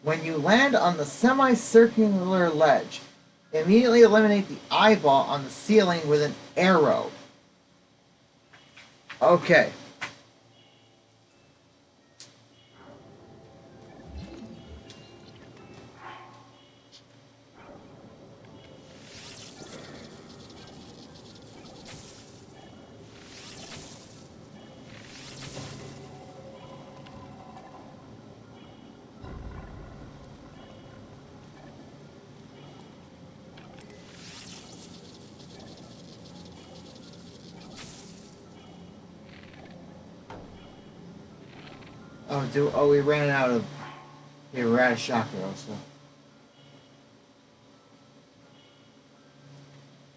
When you land on the semicircular ledge, immediately eliminate the eyeball on the ceiling with an arrow. Okay. We ran out of. Yeah, we're out of shock arrows, so.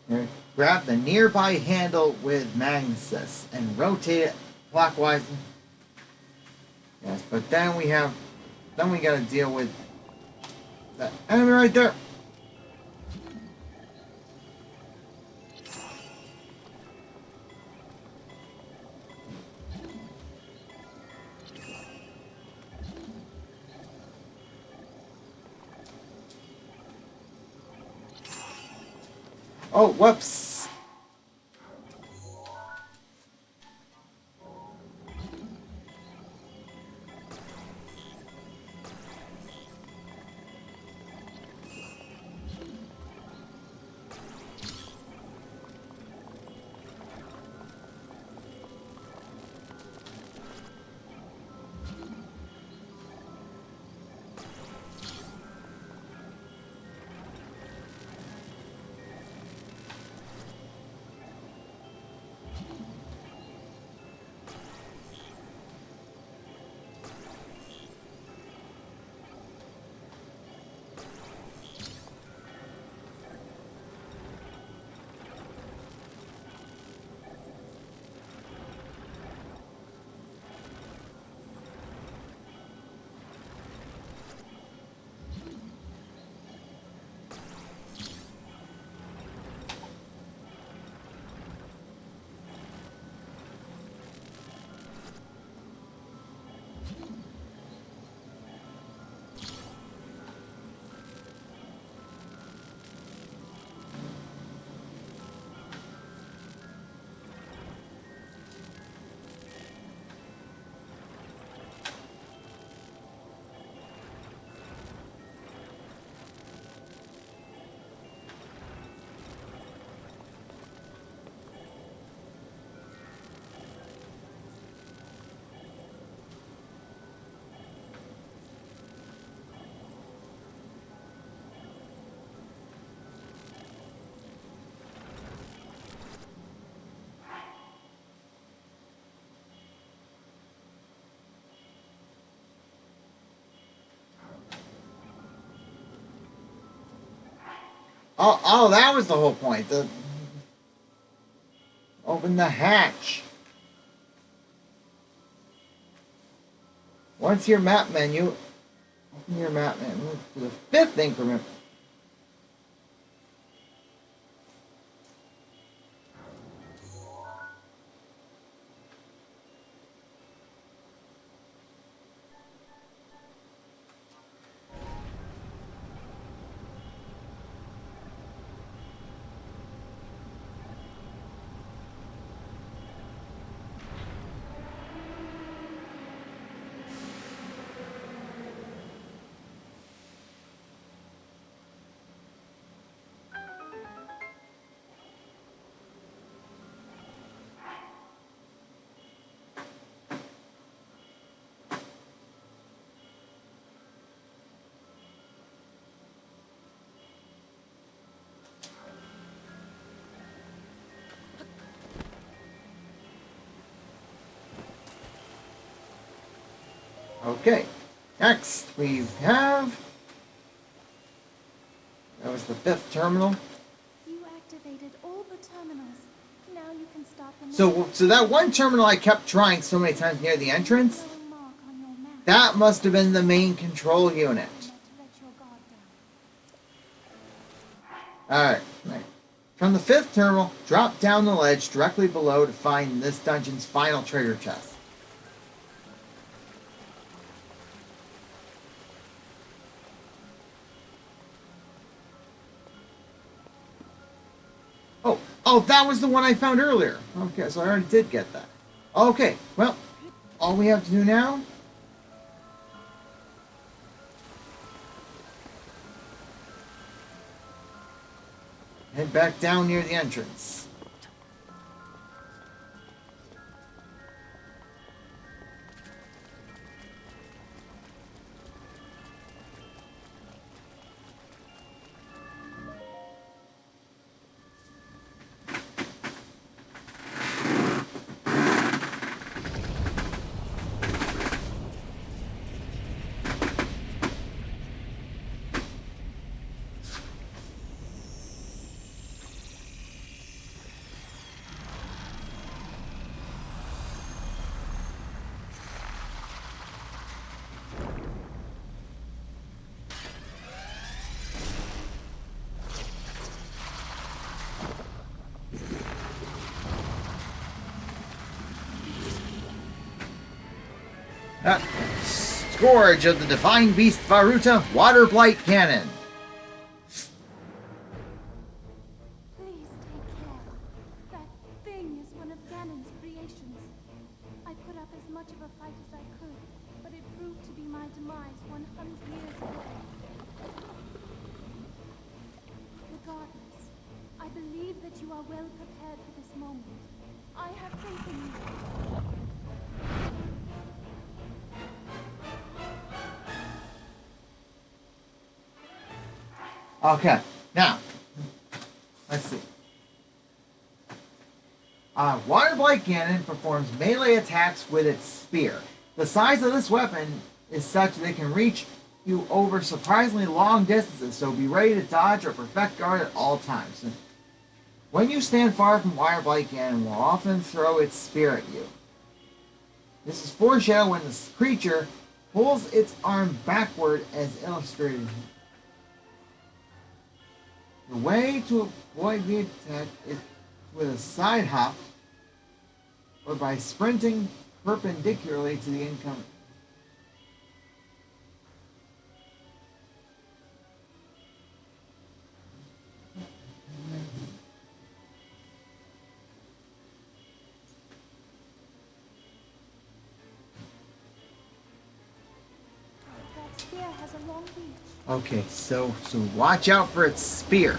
Here, grab the nearby handle with magnesis and rotate it clockwise. Yes, but then we gotta deal with that enemy right there. Oh, whoops. Oh, that was the whole point. Open the hatch. Once your map menu, open your map menu to the 5th increment. Okay, next we have. That was the 5th terminal. You activated all the terminals. Now you can start the So that one terminal I kept trying so many times near the entrance, that must have been the main control unit. Alright, right. From the 5th terminal, drop down the ledge directly below to find this dungeon's final treasure chest. Oh, that was the one I found earlier. Okay, so I already did get that. Okay, well, all we have to do now... head back down near the entrance. Scourge of the Divine Beast Varuta, Waterblight Ganon. Please take care. That thing is one of Ganon's creations. I put up as much of a fight as I could, but it proved to be my demise 100 years away. Regardless, I believe that you are well prepared for this moment. I have faith in you. Okay, now, let's see. Waterblight Ganon performs melee attacks with its spear. The size of this weapon is such that it can reach you over surprisingly long distances, so be ready to dodge or perfect guard at all times. When you stand far from Waterblight Ganon, will often throw its spear at you. This is foreshadowed when the creature pulls its arm backward as illustrated. The way to avoid the attack is with a side hop or by sprinting perpendicularly to the incoming. That spear has a long reach. Okay, so watch out for its spear.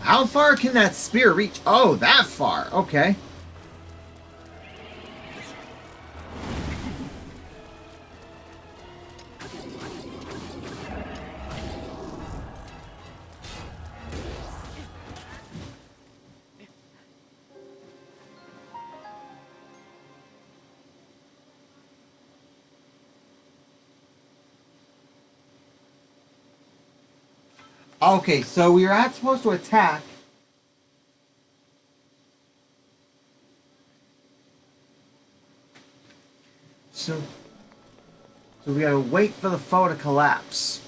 How far can that spear reach? Oh, that far. Okay. Okay, so we are not supposed to attack. So we gotta wait for the foe to collapse.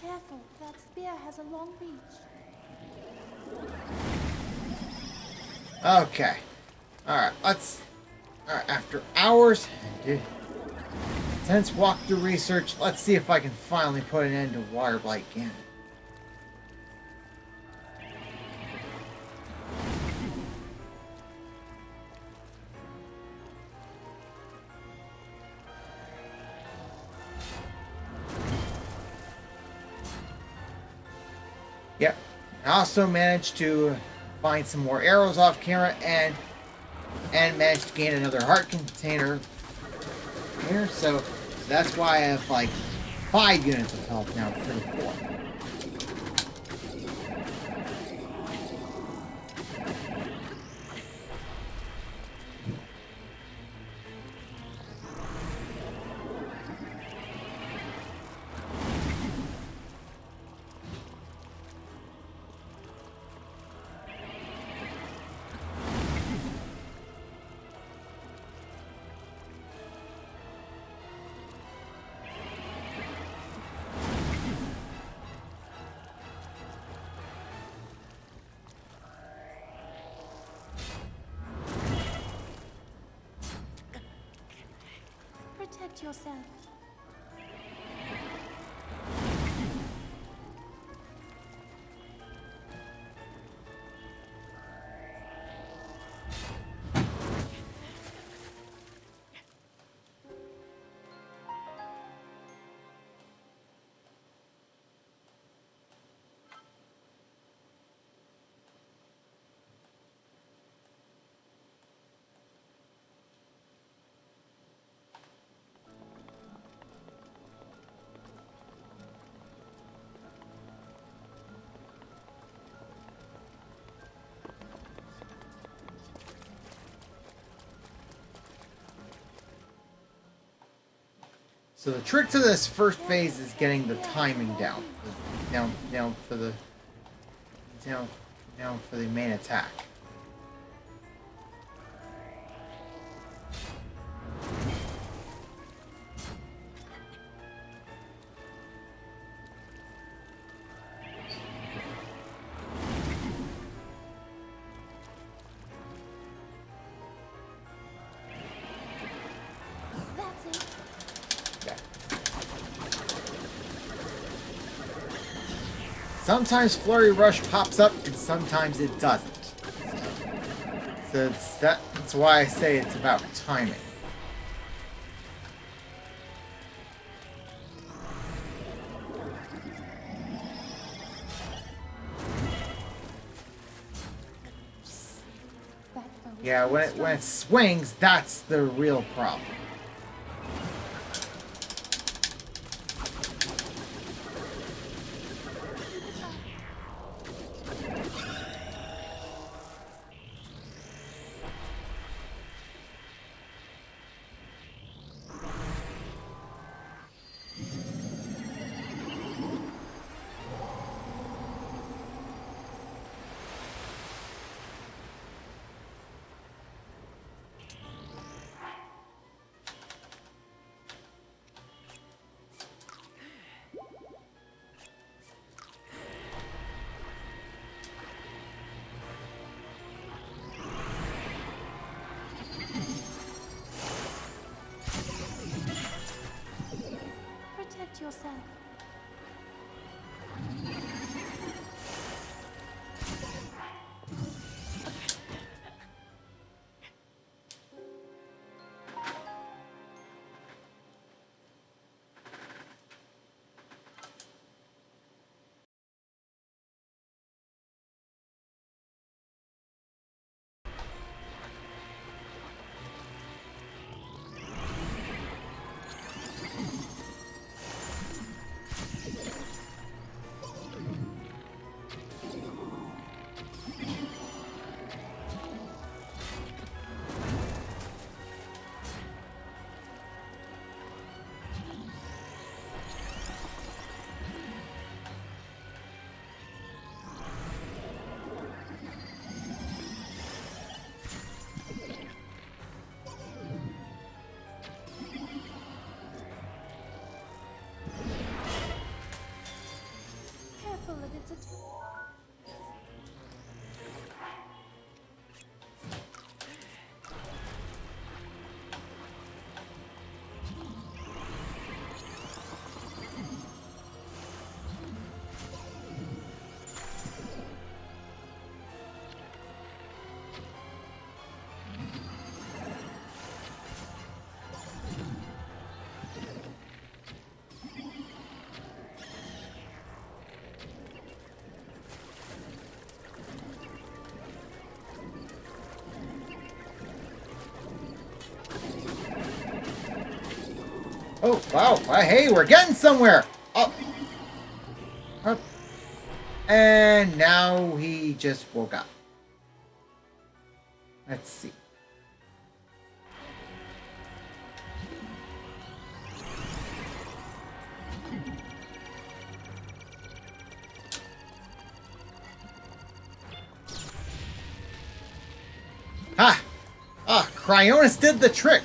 Careful, that spear has a long reach. Okay. Alright, let's... Alright, after hours... intense walkthrough research, let's see if I can finally put an end to Waterblight Ganon. Yep. I also managed to find some more arrows off camera and managed to gain another heart container here, so that's why I have like 5 units of health now instead of 4. Protect yourself. So the trick to this first phase is getting the timing down. Down for the main attack. That's it. Yeah. Sometimes Flurry Rush pops up and sometimes it doesn't. So that's why I say it's about timing. Yeah, when it swings, that's the real problem. Protect yourself. Careful of its attack. Oh, wow. Hey, we're getting somewhere. Oh. Up. And now he just woke up. Let's see. Ha! Ah, Cryonis did the trick.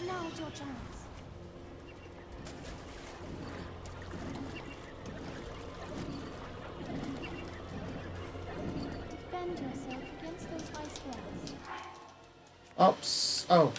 Now's your chance. defend yourself against those ice walls. Oops. Oh.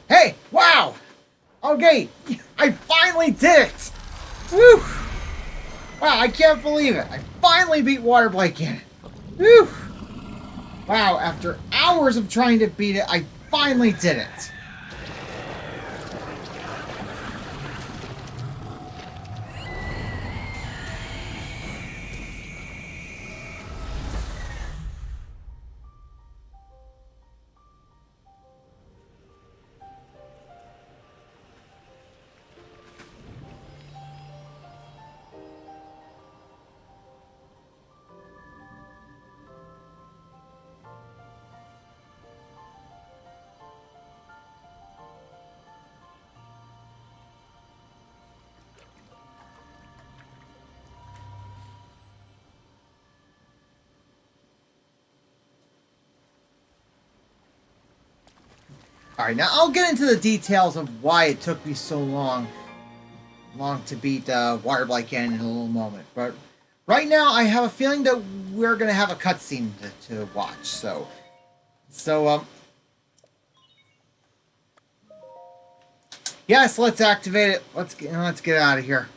Hey! Wow! Okay, I finally did it! Woo! Wow, I can't believe it. I finally beat Waterblight Ganon. Woo! Wow, after hours of trying to beat it, I finally did it. Alright, now I'll get into the details of why it took me so long to beat Waterblight Ganon in a little moment. But right now, I have a feeling that we're going to have a cutscene to watch. So, yes, let's activate it. Let's get out of here.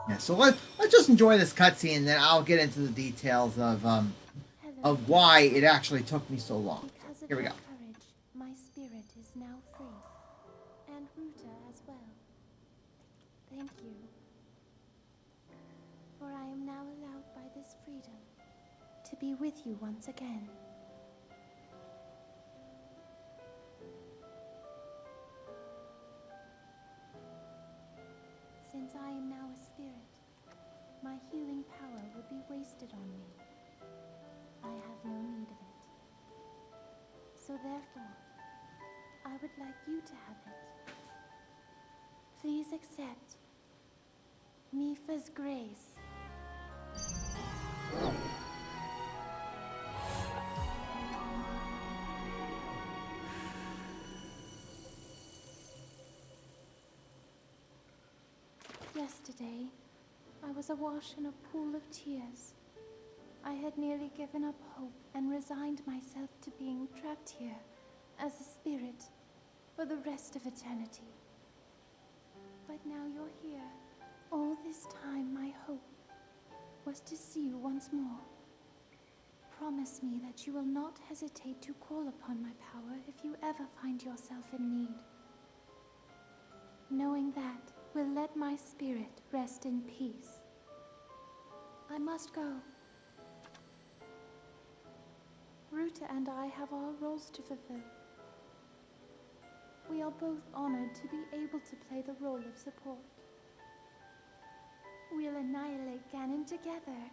Yeah, so let's just enjoy this cutscene, and then I'll get into the details of why it actually took me so long. Because of Here we your go. courage, my spirit is now free. And Ruta as well. Thank you. For I am now allowed by this freedom to be with you once again. Since I am now a spirit, my healing power would be wasted on me. I have no need of it. So therefore, I would like you to have it. Please accept Mifa's grace. Yesterday, I was awash in a pool of tears. I had nearly given up hope and resigned myself to being trapped here as a spirit for the rest of eternity. But now you're here. All this time, my hope was to see you once more. Promise me that you will not hesitate to call upon my power if you ever find yourself in need. Knowing that will let my spirit rest in peace. I must go. Ruta and I have our roles to fulfill. We are both honored to be able to play the role of support. We'll annihilate Ganon together.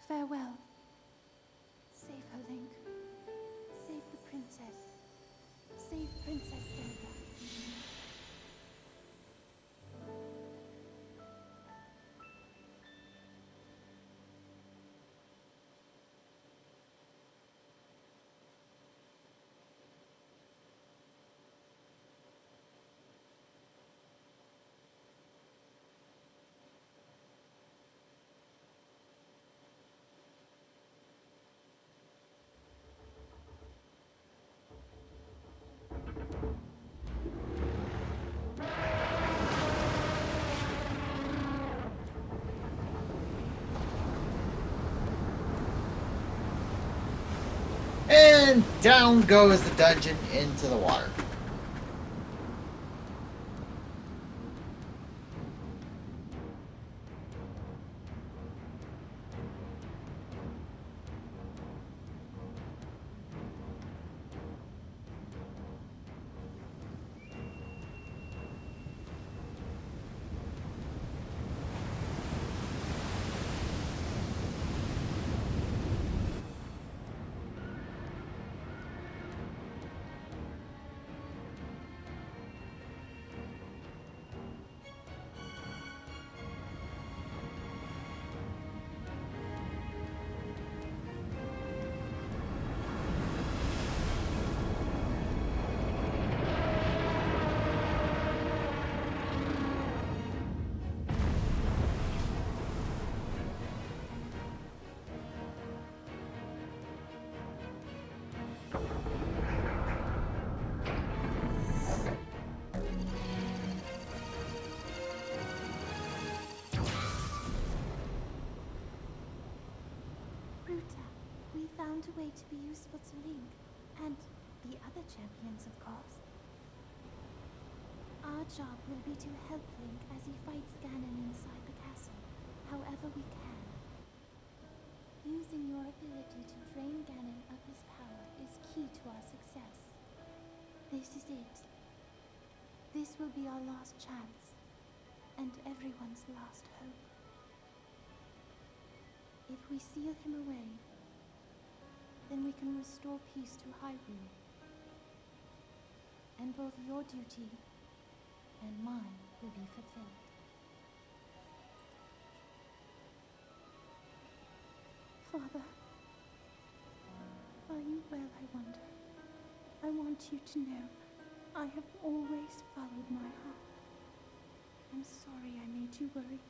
Farewell. Save her, Link. Save the princess. Save Princess Zelda. and down goes the dungeon into the water. Ruta, we found a way to be useful to Link, and the other champions, of course. Our job will be to help Link as he fights Ganon inside the castle, however we can. Using your ability to drain Ganon of his power is key to our success. This is it. This will be our last chance, and everyone's last hope. If we seal him away, then we can restore peace to Hyrule. And both your duty and mine will be fulfilled. Father, are you well, I wonder? I want you to know I have always followed my heart. I'm sorry I made you worry.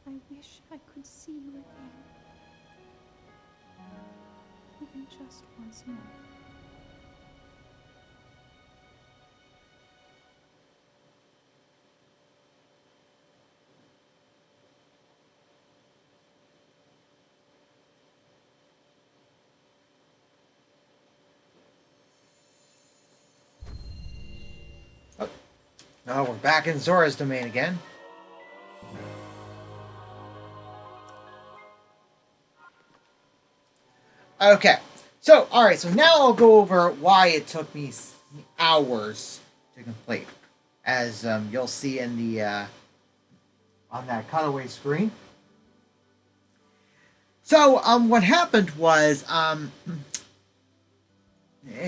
I wish I could see you again. Even just once more. Oh, now we're back in Zora's domain again. Okay, so, alright, so now I'll go over why it took me hours to complete. As you'll see in the, on that cutaway screen. So, what happened was,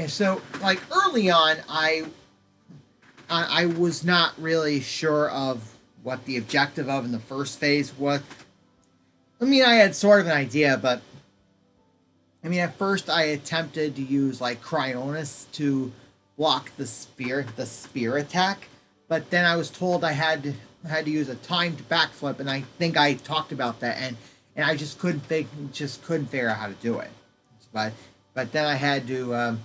so, like, early on, I was not really sure of what the objective of in the first phase was. I mean, I had sort of an idea, but I mean, at first I attempted to use like Cryonis to block the spear attack, but then I was told I had to use a timed backflip, and I think I talked about that, and I just couldn't figure out how to do it. But then I had to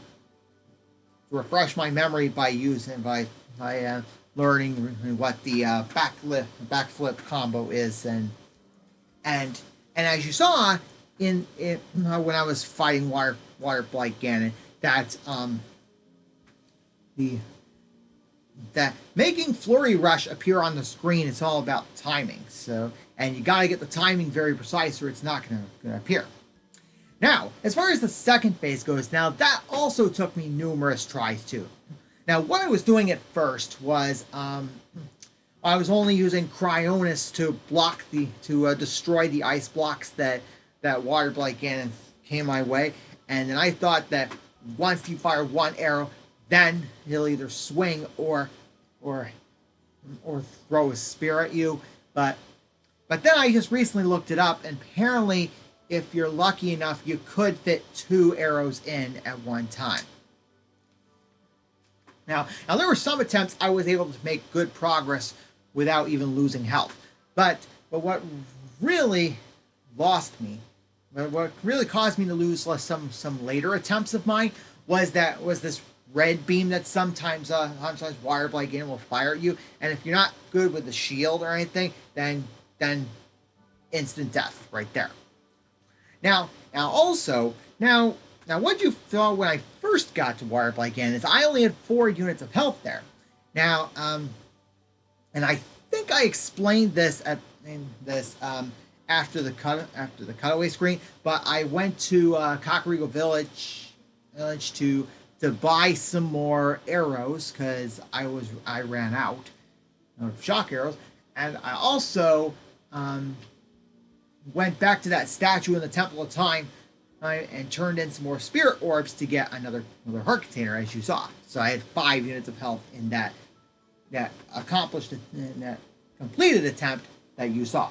refresh my memory by learning what the backflip combo is, and as you saw in when I was fighting Waterblight Ganon, that that making Flurry Rush appear on the screen is all about timing. So, and you gotta get the timing very precise, or it's not gonna appear. Now, as far as the second phase goes, now that also took me numerous tries too. Now, what I was doing at first was I was only using Cryonis to destroy the ice blocks that Waterblight Ganon came my way, and then I thought that once you fire one arrow, then he'll either swing or throw a spear at you. But then I just recently looked it up, and apparently, if you're lucky enough, you could fit 2 arrows in at one time. Now there were some attempts I was able to make good progress without even losing health. But what really lost me, what really caused me to lose some later attempts of mine was this red beam that sometimes Waterblight Ganon will fire at you, and if you're not good with the shield or anything, then instant death right there. Now Now, what you saw when I first got to Waterblight again is I only had 4 units of health there. Now, and I think I explained this after the cutaway screen, but I went to Kakariko Village to buy some more arrows because I ran out of shock arrows, and I also went back to that statue in the Temple of Time and turned in some more spirit orbs to get another heart container, as you saw. So I had 5 units of health in that completed attempt that you saw.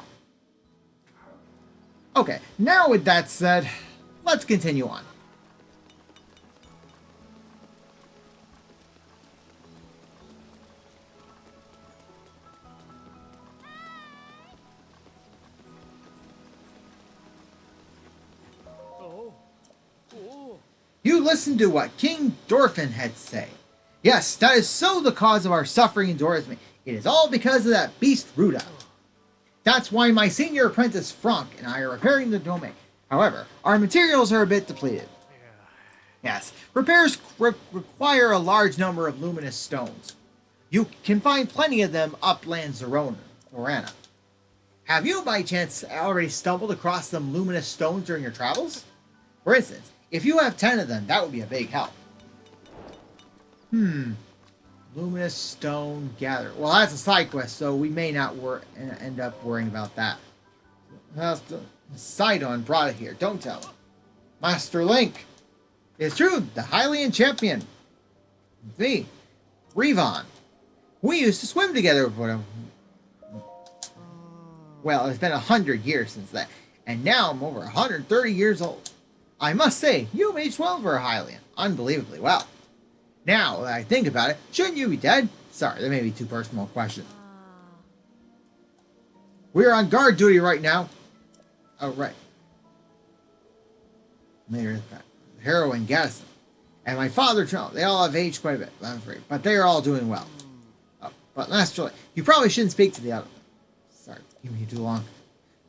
Okay, now with that said, let's continue on. You listened to what King Dorfin had to say. Yes, that is so the cause of our suffering in Dorisme. It is all because of that beast Ruda. That's why my senior apprentice Franck and I are repairing the domain. However, our materials are a bit depleted. Yes, repairs require a large number of luminous stones. You can find plenty of them upland Zorana. Have you by chance already stumbled across some luminous stones during your travels? For instance, if you have 10 of them, that would be a big help. Luminous stone gather. Well, that's a side quest, so we may not end up worrying about that. Sidon brought it here. Don't tell him. Master Link. It's true, the Hylian champion. Me. Revon. We used to swim together with him. Well, it's been 100 years since that. And now I'm over 130 years old. I must say, you've aged well for a Hylian. Unbelievably well. Now that I think about it, shouldn't you be dead? Sorry, that may be too personal a question. We're on guard duty right now. Oh, right. Mayor Harrow and Gaddison. And my father, they all have aged quite a bit, I'm afraid. But they are all doing well. Oh, but Master, you probably shouldn't speak to the other. Sorry, keeping you too long.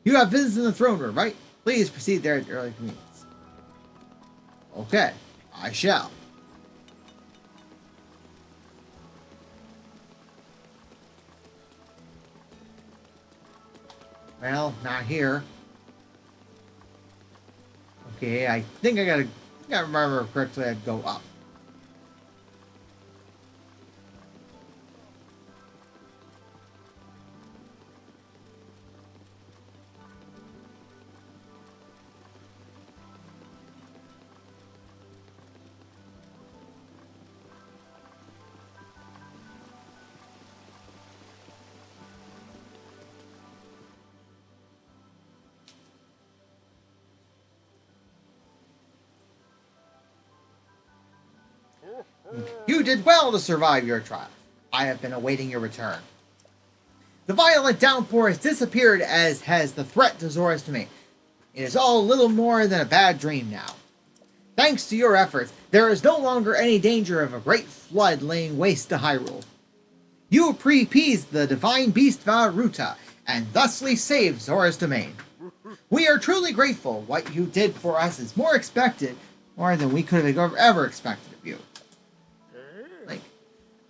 You have business in the throne room, right? Please proceed there at the early convenience. Okay, I shall. Well, not here. Okay, I think I gotta remember correctly. I'd go up. You did well to survive your trial. I have been awaiting your return. The violent downpour has disappeared, as has the threat to Zora's domain. It is all a little more than a bad dream now. Thanks to your efforts, there is no longer any danger of a great flood laying waste to Hyrule. You appeased the divine beast Varuta, and thusly saved Zora's domain. We are truly grateful. What you did for us is more than we could have ever expected of you.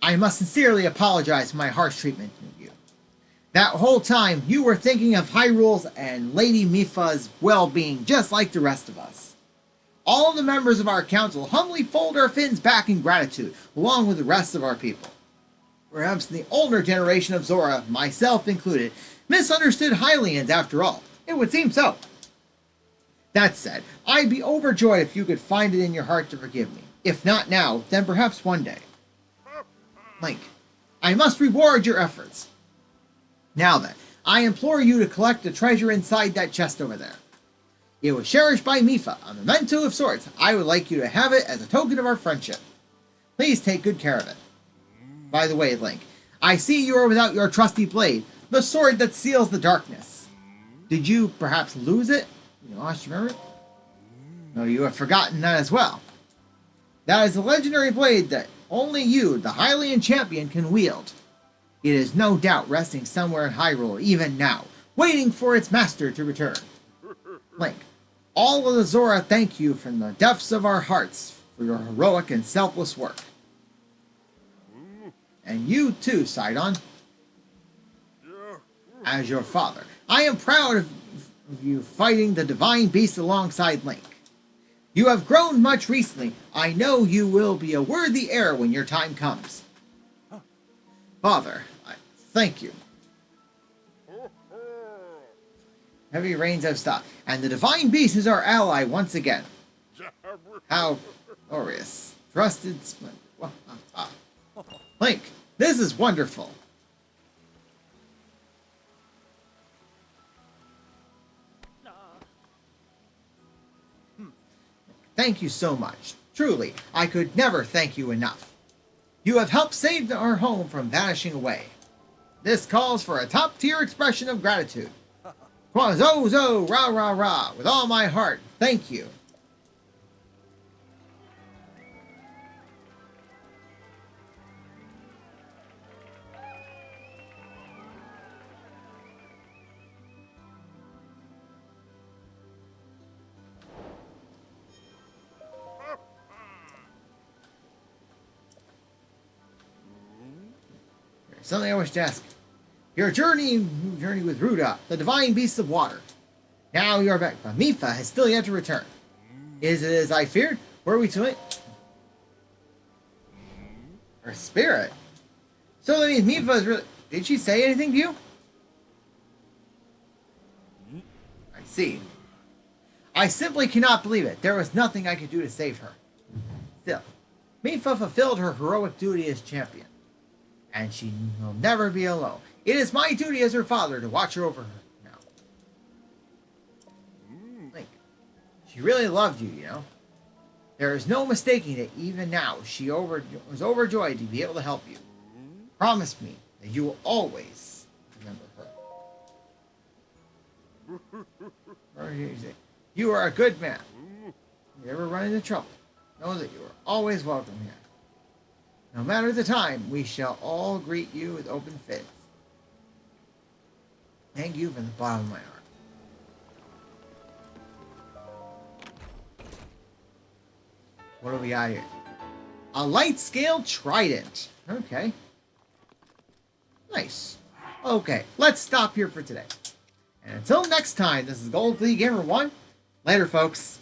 I must sincerely apologize for my harsh treatment of you. That whole time, you were thinking of Hyrule's and Lady Mipha's well-being just like the rest of us. All the members of our council humbly fold our fins back in gratitude, along with the rest of our people. Perhaps the older generation of Zora, myself included, misunderstood Hylians after all. It would seem so. That said, I'd be overjoyed if you could find it in your heart to forgive me. If not now, then perhaps one day. Link, I must reward your efforts. Now then, I implore you to collect the treasure inside that chest over there. It was cherished by Mipha, a memento of sorts. I would like you to have it as a token of our friendship. Please take good care of it. By the way, Link, I see you are without your trusty blade, the sword that seals the darkness. Did you perhaps lose it? You lost your memory? No, you have forgotten that as well. That is a legendary blade that only you, the Hylian champion, can wield. It is no doubt resting somewhere in Hyrule, even now, waiting for its master to return. Link, All of the Zora thank you from the depths of our hearts for your heroic and selfless work. And you too, Sidon, as your father. I am proud of you fighting the divine beast alongside Link. You have grown much recently. I know you will be a worthy heir when your time comes. Father, I thank you. Heavy rains have stopped, and the divine beast is our ally once again. How glorious. Trusted splendor. Link, this is wonderful. Thank you so much. Truly, I could never thank you enough. You have helped save our home from vanishing away. This calls for a top-tier expression of gratitude. Zo, zo, rah, rah, rah. With all my heart, thank you. Something I wish to ask. Your journey with Ruda, the divine beast of water. Now you are back, but Mipha has still yet to return. Is it as I feared? Were we to it? Her spirit? So that means Mipha is really... Did she say anything to you? I see. I simply cannot believe it. There was nothing I could do to save her. Still, Mipha fulfilled her heroic duty as champion. And she will never be alone. It is my duty as her father to watch her over her now. Link, she really loved you, you know. There is no mistaking it. Even now, she was overjoyed to be able to help you. Promise me that you will always remember her. You are a good man. If you ever run into trouble, know that you are always welcome here. No matter the time, we shall all greet you with open fists. Thank you from the bottom of my heart. What do we got here? A light scale trident. Okay. Nice. Okay, let's stop here for today. And until next time, this is Gold League Gamer 1. Later, folks.